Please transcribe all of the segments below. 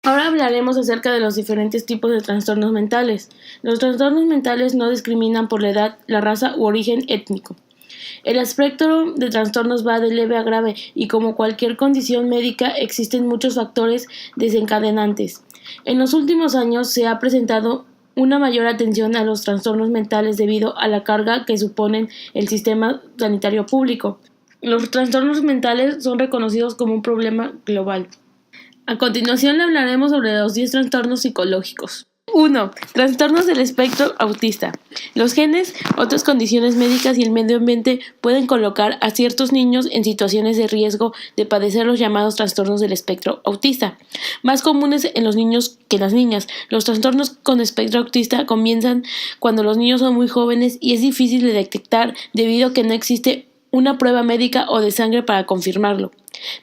Ahora hablaremos acerca de los diferentes tipos de trastornos mentales. Los trastornos mentales no discriminan por la edad, la raza u origen étnico. El espectro de trastornos va de leve a grave y como cualquier condición médica existen muchos factores desencadenantes. En los últimos años se ha presentado una mayor atención a los trastornos mentales debido a la carga que suponen el sistema sanitario público. Los trastornos mentales son reconocidos como un problema global. A continuación le hablaremos sobre los 10 trastornos psicológicos. 1. Trastornos del espectro autista. Los genes, otras condiciones médicas y el medio ambiente pueden colocar a ciertos niños en situaciones de riesgo de padecer los llamados trastornos del espectro autista, más comunes en los niños que en las niñas. Los trastornos con espectro autista comienzan cuando los niños son muy jóvenes y es difícil de detectar debido a que no existe una prueba médica o de sangre para confirmarlo.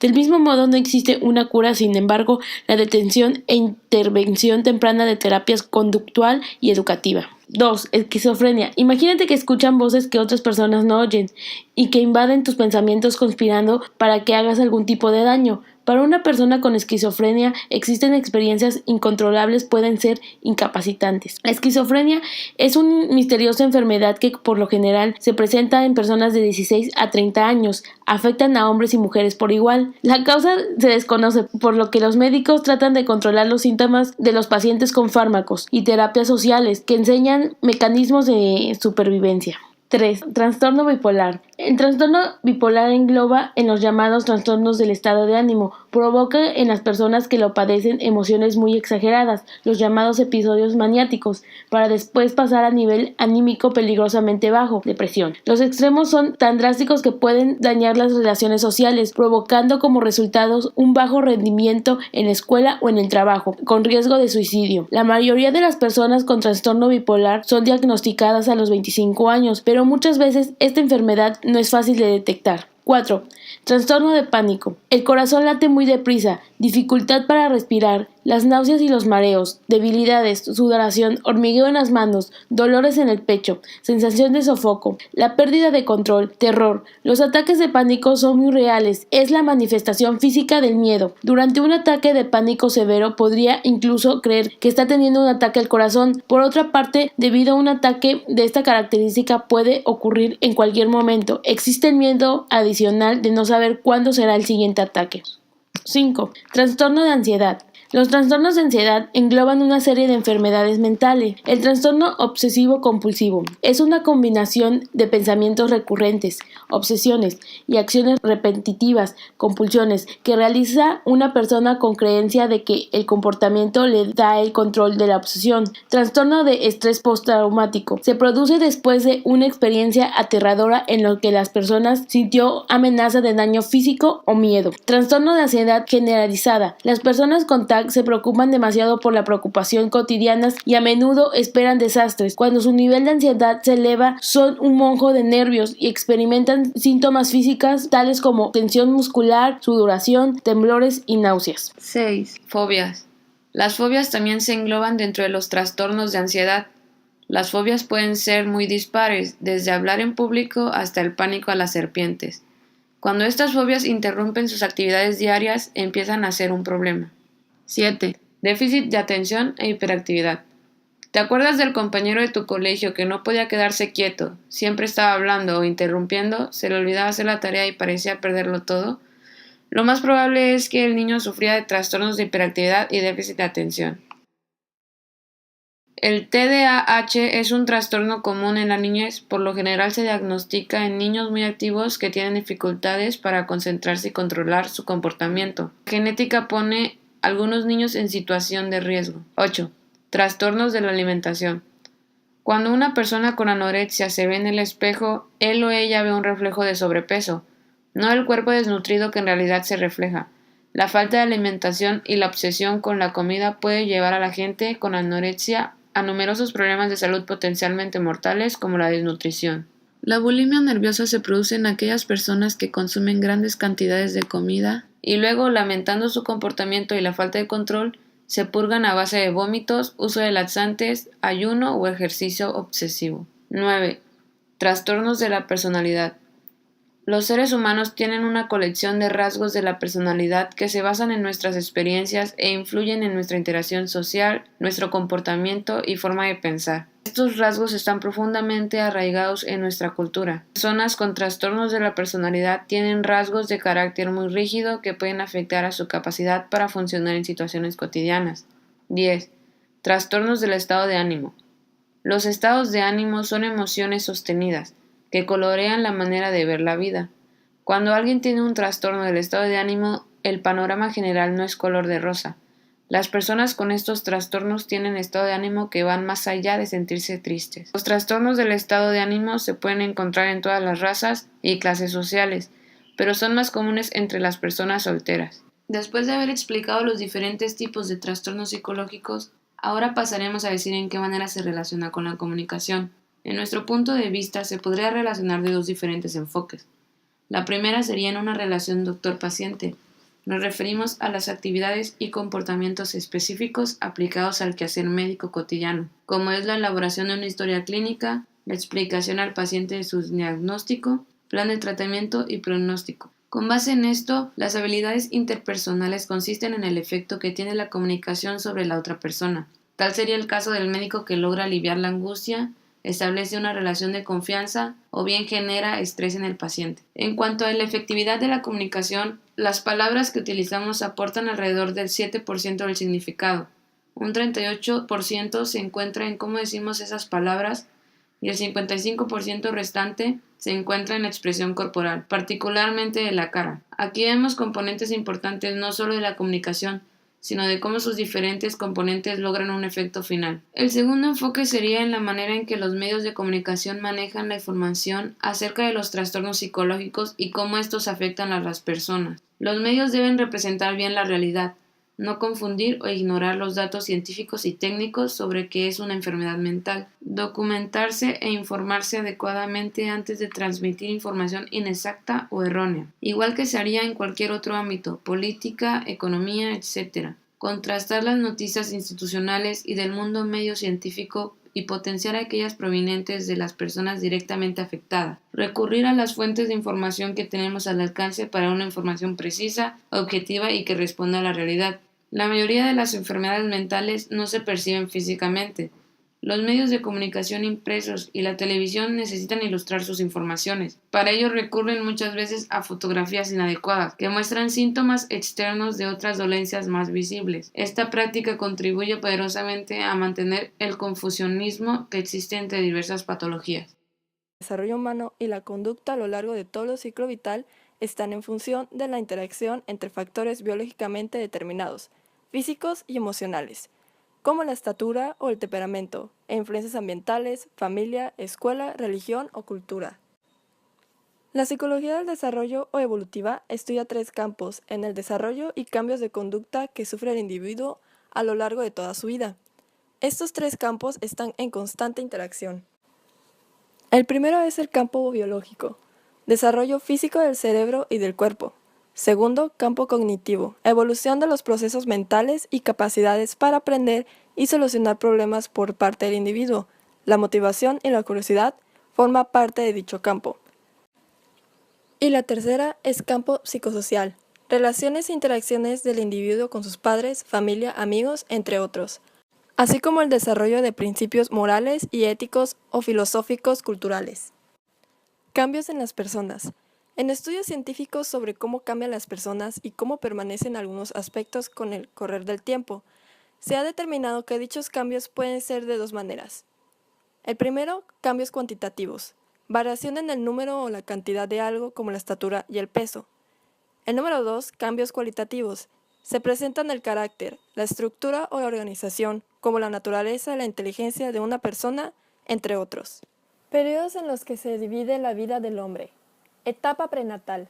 Del mismo modo, no existe una cura, sin embargo, la detención e intervención temprana de terapias conductual y educativa. 2. Esquizofrenia. Imagínate que escuchan voces que otras personas no oyen y que invaden tus pensamientos conspirando para que hagas algún tipo de daño. Para una persona con esquizofrenia existen experiencias incontrolables, pueden ser incapacitantes. La esquizofrenia es una misteriosa enfermedad que por lo general se presenta en personas de 16 a 30 años. Afectan a hombres y mujeres por igual. La causa se desconoce, por lo que los médicos tratan de controlar los síntomas de los pacientes con fármacos y terapias sociales que enseñan mecanismos de supervivencia. 3. Trastorno bipolar. El trastorno bipolar engloba en los llamados trastornos del estado de ánimo. Provoca en las personas que lo padecen emociones muy exageradas, los llamados episodios maniáticos, para después pasar a nivel anímico peligrosamente bajo, depresión. Los extremos son tan drásticos que pueden dañar las relaciones sociales, provocando como resultados un bajo rendimiento en la escuela o en el trabajo, con riesgo de suicidio. La mayoría de las personas con trastorno bipolar son diagnosticadas a los 25 años, pero muchas veces esta enfermedad no es fácil de detectar. 4. Trastorno de pánico. El corazón late muy deprisa, dificultad para respirar, las náuseas y los mareos, debilidades, sudoración, hormigueo en las manos, dolores en el pecho, sensación de sofoco, la pérdida de control, terror. Los ataques de pánico son muy reales, es la manifestación física del miedo. Durante un ataque de pánico severo podría incluso creer que está teniendo un ataque al corazón. Por otra parte, debido a un ataque de esta característica puede ocurrir en cualquier momento. Existe el miedo adicional de no saber cuándo será el siguiente ataque. 5. Trastorno de ansiedad. Los trastornos de ansiedad engloban una serie de enfermedades mentales. El trastorno obsesivo-compulsivo es una combinación de pensamientos recurrentes, obsesiones y acciones repetitivas, compulsiones, que realiza una persona con creencia de que el comportamiento le da el control de la obsesión. Trastorno de estrés postraumático se produce después de una experiencia aterradora en la que las personas sintió amenaza de daño físico o miedo. Trastorno de ansiedad generalizada. Las personas con TAC se preocupan demasiado por la preocupación cotidiana y a menudo esperan desastres. Cuando su nivel de ansiedad se eleva, son un monjo de nervios y experimentan síntomas físicos tales como tensión muscular, sudoración, temblores y náuseas. 6. Fobias. Las fobias también se engloban dentro de los trastornos de ansiedad. Las fobias pueden ser muy dispares, desde hablar en público hasta el pánico a las serpientes. Cuando estas fobias interrumpen sus actividades diarias, empiezan a ser un problema. 7. Déficit de atención e hiperactividad. ¿Te acuerdas del compañero de tu colegio que no podía quedarse quieto, siempre estaba hablando o interrumpiendo, se le olvidaba hacer la tarea y parecía perderlo todo? Lo más probable es que el niño sufría de trastornos de hiperactividad y déficit de atención. El TDAH es un trastorno común en la niñez, por lo general se diagnostica en niños muy activos que tienen dificultades para concentrarse y controlar su comportamiento. La genética pone algunos niños en situación de riesgo. 8. Trastornos de la alimentación. Cuando una persona con anorexia se ve en el espejo, él o ella ve un reflejo de sobrepeso, no el cuerpo desnutrido que en realidad se refleja. La falta de alimentación y la obsesión con la comida puede llevar a la gente con anorexia a numerosos problemas de salud potencialmente mortales como la desnutrición. La bulimia nerviosa se produce en aquellas personas que consumen grandes cantidades de comida y luego, lamentando su comportamiento y la falta de control, se purgan a base de vómitos, uso de laxantes, ayuno o ejercicio obsesivo. 9. Trastornos de la personalidad. Los seres humanos tienen una colección de rasgos de la personalidad que se basan en nuestras experiencias e influyen en nuestra interacción social, nuestro comportamiento y forma de pensar. Estos rasgos están profundamente arraigados en nuestra cultura. Personas con trastornos de la personalidad tienen rasgos de carácter muy rígido que pueden afectar a su capacidad para funcionar en situaciones cotidianas. 10. Trastornos del estado de ánimo. Los estados de ánimo son emociones sostenidas que colorean la manera de ver la vida. Cuando alguien tiene un trastorno del estado de ánimo, el panorama general no es color de rosa. Las personas con estos trastornos tienen estado de ánimo que van más allá de sentirse tristes. Los trastornos del estado de ánimo se pueden encontrar en todas las razas y clases sociales, pero son más comunes entre las personas solteras. Después de haber explicado los diferentes tipos de trastornos psicológicos, ahora pasaremos a decir en qué manera se relaciona con la comunicación. En nuestro punto de vista, se podría relacionar de dos diferentes enfoques. La primera sería en una relación doctor-paciente. Nos referimos a las actividades y comportamientos específicos aplicados al quehacer médico cotidiano, como es la elaboración de una historia clínica, la explicación al paciente de su diagnóstico, plan de tratamiento y pronóstico. Con base en esto, las habilidades interpersonales consisten en el efecto que tiene la comunicación sobre la otra persona. Tal sería el caso del médico que logra aliviar la angustia, establece una relación de confianza o bien genera estrés en el paciente. En cuanto a la efectividad de la comunicación, las palabras que utilizamos aportan alrededor del 7% del significado. Un 38% se encuentra en cómo decimos esas palabras y el 55% restante se encuentra en la expresión corporal, particularmente de la cara. Aquí vemos componentes importantes no solo de la comunicación, sino de cómo sus diferentes componentes logran un efecto final. El segundo enfoque sería en la manera en que los medios de comunicación manejan la información acerca de los trastornos psicológicos y cómo estos afectan a las personas. Los medios deben representar bien la realidad, no confundir o ignorar los datos científicos y técnicos sobre qué es una enfermedad mental, documentarse e informarse adecuadamente antes de transmitir información inexacta o errónea, igual que se haría en cualquier otro ámbito, política, economía, etc. Contrastar las noticias institucionales y del mundo medio científico y potenciar aquellas provenientes de las personas directamente afectadas. Recurrir a las fuentes de información que tenemos al alcance para una información precisa, objetiva y que responda a la realidad. La mayoría de las enfermedades mentales no se perciben físicamente. Los medios de comunicación impresos y la televisión necesitan ilustrar sus informaciones. Para ello recurren muchas veces a fotografías inadecuadas, que muestran síntomas externos de otras dolencias más visibles. Esta práctica contribuye poderosamente a mantener el confusionismo que existe entre diversas patologías. El desarrollo humano y la conducta a lo largo de todo el ciclo vital están en función de la interacción entre factores biológicamente determinados, físicos y emocionales, como la estatura o el temperamento, e influencias ambientales, familia, escuela, religión o cultura. La psicología del desarrollo o evolutiva estudia tres campos en el desarrollo y cambios de conducta que sufre el individuo a lo largo de toda su vida. Estos tres campos están en constante interacción. El primero es el campo biológico, desarrollo físico del cerebro y del cuerpo. Segundo, campo cognitivo, evolución de los procesos mentales y capacidades para aprender y solucionar problemas por parte del individuo. La motivación y la curiosidad forman parte de dicho campo. Y la tercera es campo psicosocial, relaciones e interacciones del individuo con sus padres, familia, amigos, entre otros, así como el desarrollo de principios morales y éticos o filosóficos culturales. Cambios en las personas. En estudios científicos sobre cómo cambian las personas y cómo permanecen algunos aspectos con el correr del tiempo, se ha determinado que dichos cambios pueden ser de dos maneras. El primero, cambios cuantitativos, variación en el número o la cantidad de algo como la estatura y el peso. El número dos, cambios cualitativos, se presentan el carácter, la estructura o la organización, como la naturaleza y la inteligencia de una persona, entre otros. Periodos en los que se divide la vida del hombre. Etapa prenatal.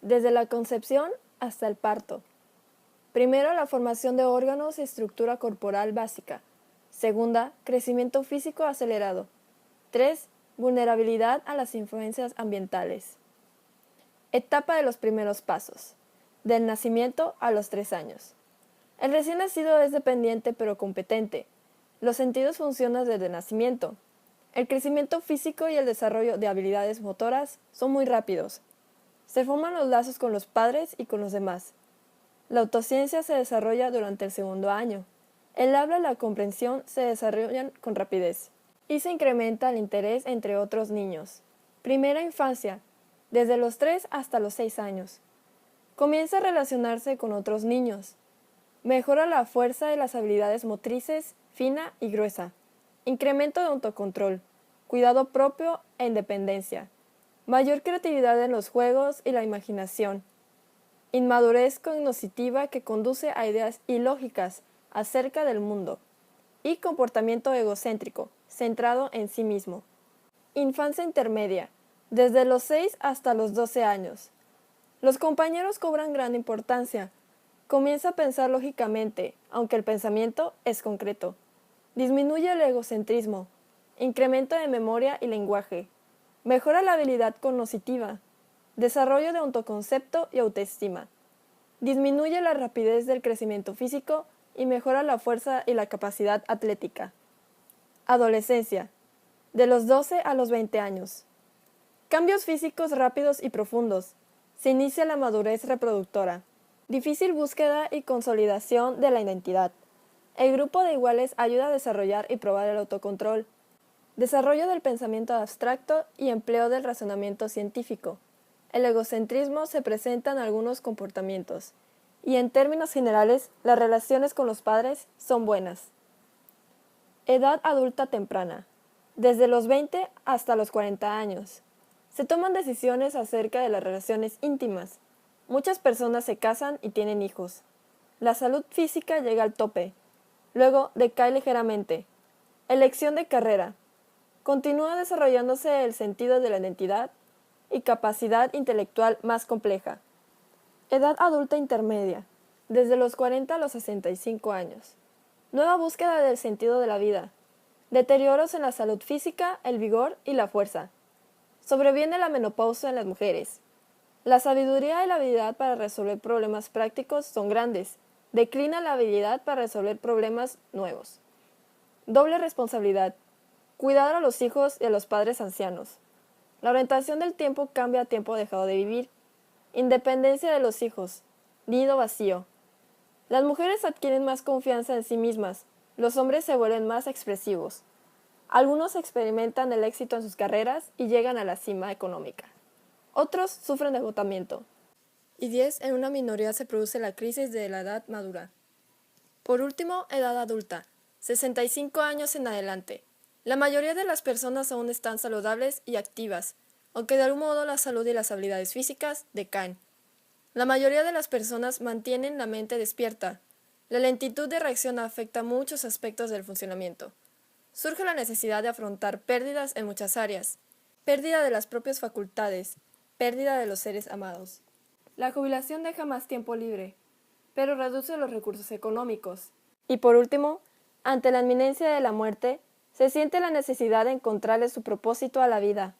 Desde la concepción hasta el parto. Primero, la formación de órganos y estructura corporal básica. Segunda, crecimiento físico acelerado. 3. Vulnerabilidad a las influencias ambientales. Etapa de los primeros pasos. Del nacimiento a los 3 años. El recién nacido es dependiente pero competente. Los sentidos funcionan desde el nacimiento. El crecimiento físico y el desarrollo de habilidades motoras son muy rápidos. Se forman los lazos con los padres y con los demás. La autociencia se desarrolla durante el segundo año. El habla y la comprensión se desarrollan con rapidez. Y se incrementa el interés entre otros niños. Primera infancia, desde los 3 hasta los 6 años. Comienza a relacionarse con otros niños. Mejora la fuerza de las habilidades motrices, fina y gruesa. Incremento de autocontrol, cuidado propio e independencia. Mayor creatividad en los juegos y la imaginación. Inmadurez cognitiva que conduce a ideas ilógicas acerca del mundo. Y comportamiento egocéntrico, centrado en sí mismo. Infancia intermedia, desde los 6 hasta los 12 años. Los compañeros cobran gran importancia. Comienza a pensar lógicamente, aunque el pensamiento es concreto. Disminuye el egocentrismo. Incremento de memoria y lenguaje. Mejora la habilidad cognitiva. Desarrollo de autoconcepto y autoestima. Disminuye la rapidez del crecimiento físico y mejora la fuerza y la capacidad atlética. Adolescencia. De los 12 a los 20 años. Cambios físicos rápidos y profundos. Se inicia la madurez reproductora. Difícil búsqueda y consolidación de la identidad. El grupo de iguales ayuda a desarrollar y probar el autocontrol. Desarrollo del pensamiento abstracto y empleo del razonamiento científico. El egocentrismo se presenta en algunos comportamientos. Y en términos generales, las relaciones con los padres son buenas. Edad adulta temprana. Desde los 20 hasta los 40 años. Se toman decisiones acerca de las relaciones íntimas. Muchas personas se casan y tienen hijos. La salud física llega al tope. Luego decae ligeramente. Elección de carrera. Continúa desarrollándose el sentido de la identidad y capacidad intelectual más compleja. Edad adulta intermedia. Desde los 40 a los 65 años. Nueva búsqueda del sentido de la vida. Deterioros en la salud física, el vigor y la fuerza. Sobreviene la menopausia en las mujeres. La sabiduría y la habilidad para resolver problemas prácticos son grandes. Declina la habilidad para resolver problemas nuevos. Doble responsabilidad. Cuidar a los hijos y a los padres ancianos. La orientación del tiempo cambia a tiempo dejado de vivir. Independencia de los hijos. Nido vacío. Las mujeres adquieren más confianza en sí mismas. Los hombres se vuelven más expresivos. Algunos experimentan el éxito en sus carreras y llegan a la cima económica. Otros sufren de agotamiento. Y 10 en una minoría se produce la crisis de la edad madura. Por último, edad adulta, 65 años en adelante. La mayoría de las personas aún están saludables y activas, aunque de algún modo la salud y las habilidades físicas decaen. La mayoría de las personas mantienen la mente despierta. La lentitud de reacción afecta muchos aspectos del funcionamiento. Surge la necesidad de afrontar pérdidas en muchas áreas. Pérdida de las propias facultades, pérdida de los seres amados. La jubilación deja más tiempo libre, pero reduce los recursos económicos. Y por último, ante la inminencia de la muerte, se siente la necesidad de encontrarle su propósito a la vida.